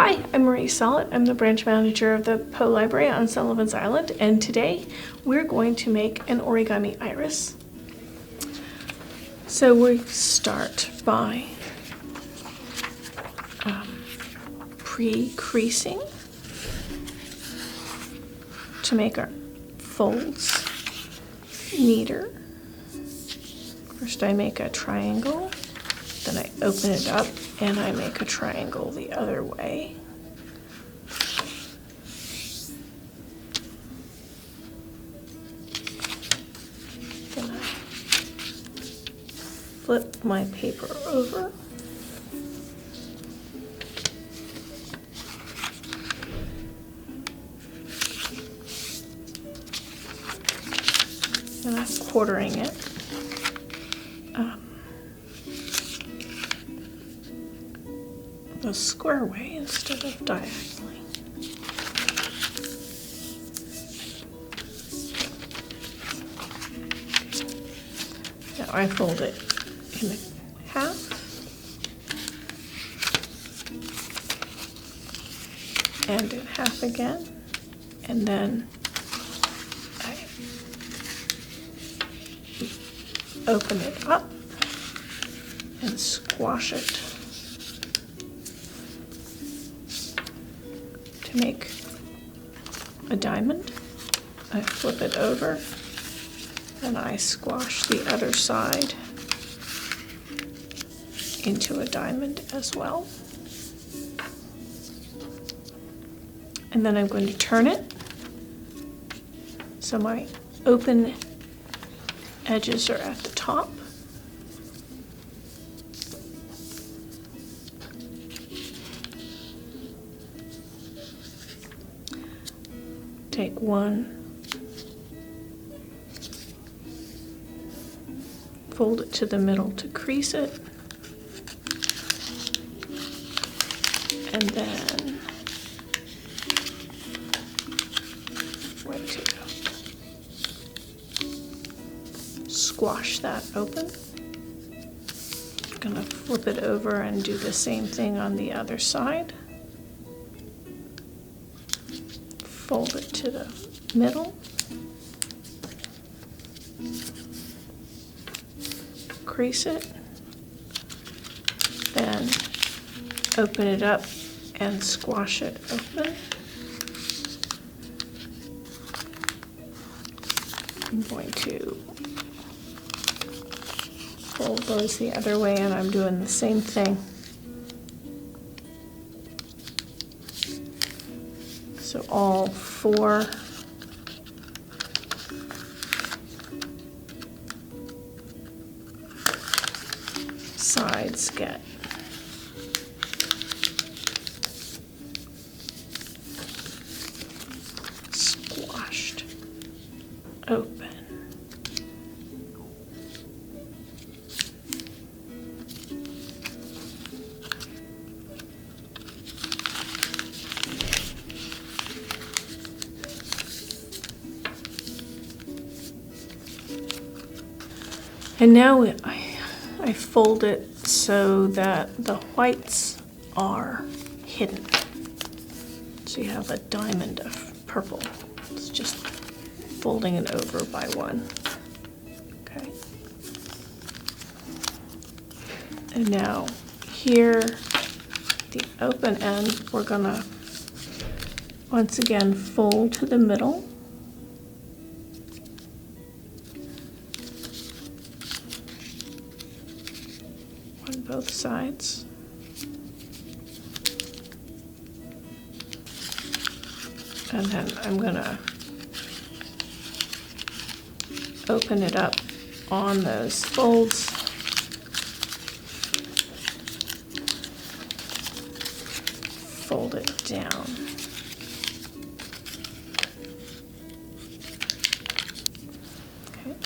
Hi, I'm Marie Solid. I'm the branch manager of the Poe Library on Sullivan's Island, and today we're going to make an origami iris. So we start by pre-creasing to make our folds neater. First I make a triangle, then I open it up and I make a triangle the other way. Then I flip my paper over. And I'm quartering it. The square way instead of diagonally. Now I fold it in half and in half again, and then I open it up and squash it to make a diamond. I flip it over and I squash the other side into a diamond as well. And then I'm going to turn it so my open edges are at the top. Take one, fold it to the middle to crease it, and then where to go? Squash that open. I'm gonna flip it over and do the same thing on the other side. Fold it to the middle, crease it, then open it up and squash it open. I'm going to fold those the other way, and I'm doing the same thing. So all four sides get squashed open. And now I fold it so that the whites are hidden. So you have a diamond of purple. It's just folding it over by one. Okay. And now here, the open end, we're gonna once again fold to the middle. On both sides. And then I'm gonna open it up on those folds. Fold it down. Okay.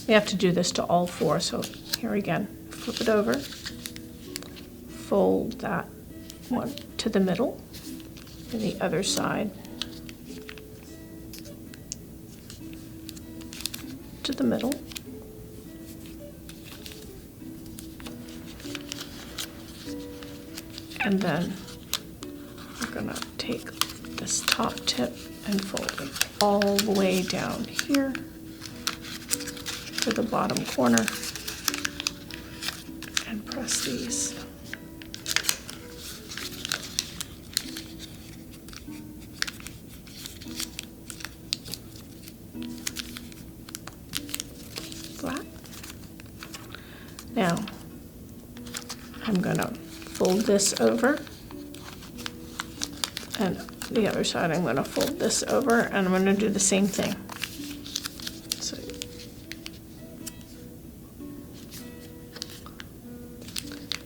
We have to do this to all four, so here again. Flip it over, fold that one to the middle, and the other side to the middle, and then take this top tip and fold it all the way down here to the bottom corner and press these. Flat. Now, I'm going to fold this over, and the other side I'm going to fold this over, and I'm going to do the same thing. So,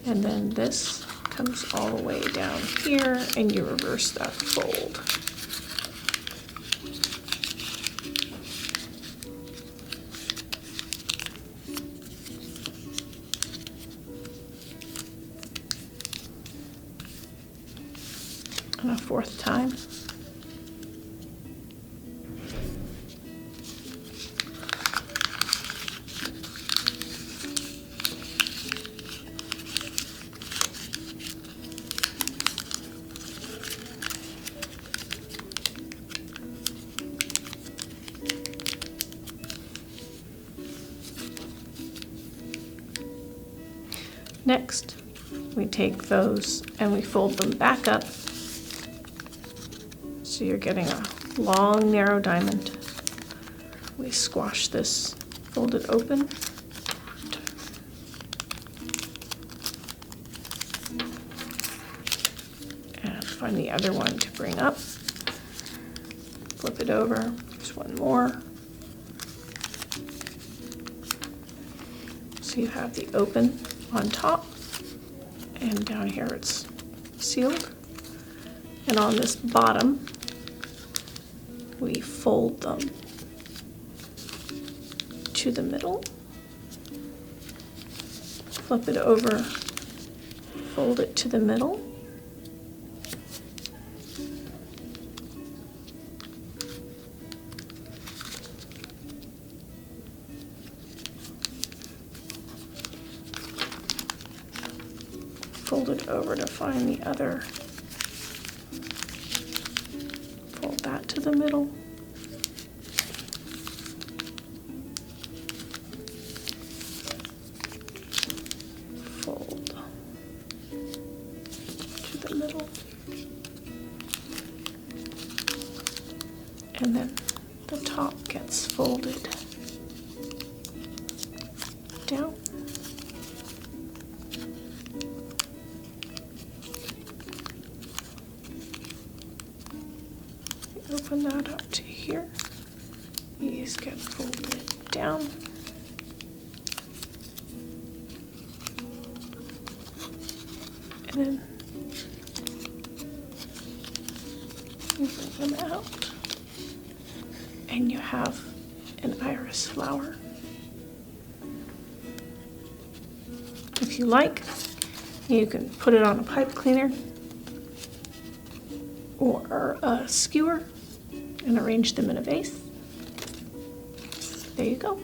and then this comes all the way down here, and you reverse that fold. And a fourth time. Next, we take those and we fold them back up. So you're getting a long, narrow diamond. We squash this, fold it open. And find the other one to bring up. Flip it over, there's one more. So you have the open on top, and down here it's sealed. And on this bottom, we fold them to the middle, flip it over, fold it to the middle, fold it over to find the other, fold that to the middle, fold to the middle, and then the top gets folded down. Open that up to here. These get folded down. And then you bring them out. And you have an iris flower. If you like, you can put it on a pipe cleaner or a skewer and arrange them in a vase. There you go.